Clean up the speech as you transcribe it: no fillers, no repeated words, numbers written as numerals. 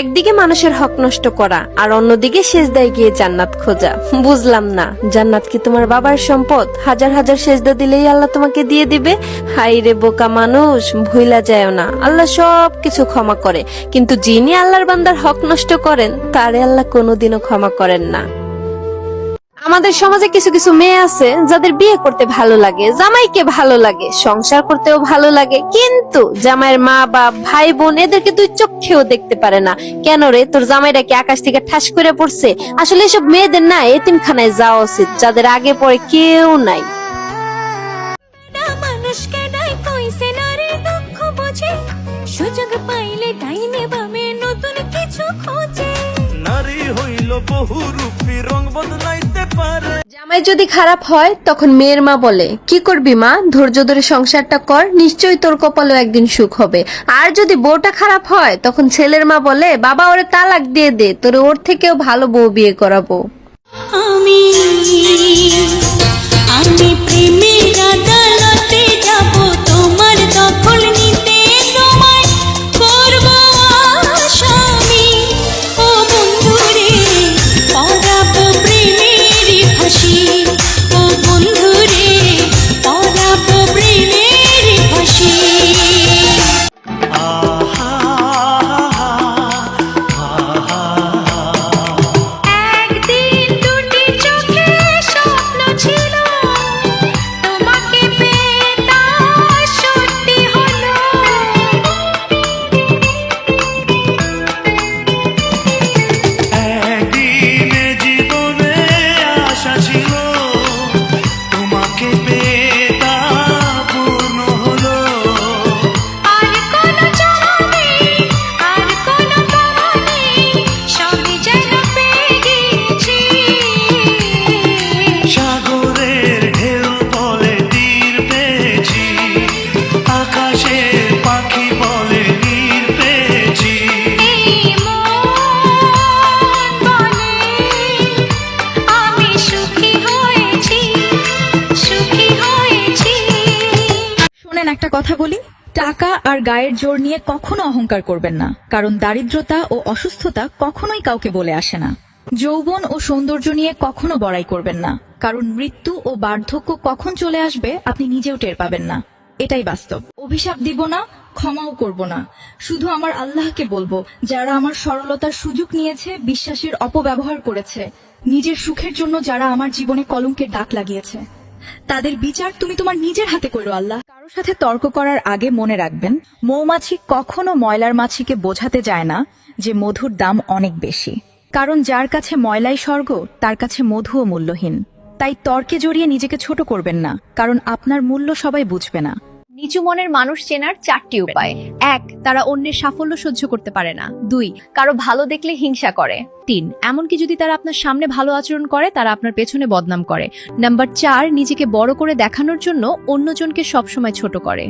একদিকে মানুষের হক নষ্ট করা আর অন্যদিকে সেজদায় গিয়ে জান্নাত খোঁজা। বুঝলাম না, জান্নাত কি তোমার বাবার সম্পদ? হাজার হাজার সেজদা দিলেই আল্লাহ তোমাকে দিয়ে দিবে? হাই রে বোকা মানুষ, ভুইলা যায় না, আল্লাহ সব কিছু ক্ষমা করে, কিন্তু যিনি আল্লাহর বান্দার হক নষ্ট করেন তারে আল্লাহ কোনোদিনও ক্ষমা করেন না। আমাদের সমাজে কিছু কিছু মেয়ে আছে যাদের বিয়ে করতে ভালো লাগে, জামাইকে ভালো লাগে, সংসার করতেও ভালো লাগে, কিন্তু জামাইয়ের মা বাপ ভাই বোন এদেরকে দুই চোখেও দেখতে পারে না। কেন রে, তোর জামাইটা কি আকাশ থেকে ঠাস করে পড়ছে? আসলে এসব মেয়েদের না এতিমখানায় যাওয়া উচিত, যাদের আগে পরে কেউ নাই। সুযোগ পাইলে টাইমে বামে নতুন কিছু খোঁজে। নারী হইল বহুরূপী, রং বদলাইতে পারে। জামাই যদি খারাপ হয় তখন মেয়ের মা বলে, কি করবি মা, ধৈর্য ধরে সংসারটা কর, নিশ্চয়ই তোর কপালেও একদিন সুখ হবে। আর যদি বউটা খারাপ হয় তখন ছেলের মা বলে, বাবা ওরে তালাক দিয়ে দে, তোরে ওর থেকেও ভালো বউ বিয়ে করাবো। আমি আমি প্রেমের আদালতে যাব, তোমার দখল নিতে তোমায় করব আসামি। ও বন্ধুরে পড়াবো প্রেমের ফাঁসি, ও বন্ধুরে পড়াবো প্রেমের ফাঁসি। একদিন দুটি চোখে স্বপ্ন ছিল, তোমাকে পেয়ে তা সত্যি হলো। একদিনে জীবনে আশা ছিল, তোমাকে পেয়ে তা পূর্ণ হলো। আর কোনো চাওয়া নেই, আর কোনো পাওয়া নেই, সবই যেন পেয়ে গেছি। সাগরের ঢেউ বলে তীর পেয়েছি, আকাশের পাখি বলে নীর পেয়েছি। এই মন বলে আমি সুখী হয়েছি, সুখী হয়েছি। শোনেন, একটা কথা বলি, টাকা আর গায়ের জোর নিয়ে কখনো অহংকার করবেন না, কারণ দারিদ্রতা ও অসুস্থতা কখনোই কাউকে বলে আসে না। যৌবন ও সৌন্দর্য নিয়ে কখনো বড়াই করবেন না, কারণ মৃত্যু ও বার্ধক্য কখন চলে আসবে আপনি নিজেও টের পাবেন না। এটাই বাস্তব। অভিশাপ দিব না, ক্ষমাও করব না, শুধু আমার আল্লাহকে বলবো, যারা আমার সরলতার সুযোগ নিয়েছে, বিশ্বাসের অপব্যবহার করেছে, নিজের সুখের জন্য যারা আমার জীবনে কলঙ্কের দাগ লাগিয়েছে, তাদের বিচার তুমি তোমার নিজের হাতে করো আল্লাহ। কারোর সাথে তর্ক করার আগে মনে রাখবেন, মৌমাছি কখনো ময়লার মাছিকে বোঝাতে যায় না যে মধুর দাম অনেক বেশি, কারণ যার কাছে ময়লাই স্বর্গ তার কাছে মধুও মূল্যহীন। তাই তর্কে জড়িয়ে নিজেকে ছোট করবেন না, কারণ আপনার মূল্য সবাই বুঝবে না। নিচু মনের মানুষ চেনার 4টি উপায়। 1. তারা অন্যের সাফল্য সহ্য করতে পারে না। 2. কারো ভালো দেখলে হিংসা করে। 3. এমনকি যদি তারা আপনার সামনে ভালো আচরণ করে, তারা আপনার পেছনে বদনাম করে। নাম্বার 4. নিজেকে বড় করে দেখানোর জন্য অন্যজনকে সবসময় ছোট করে।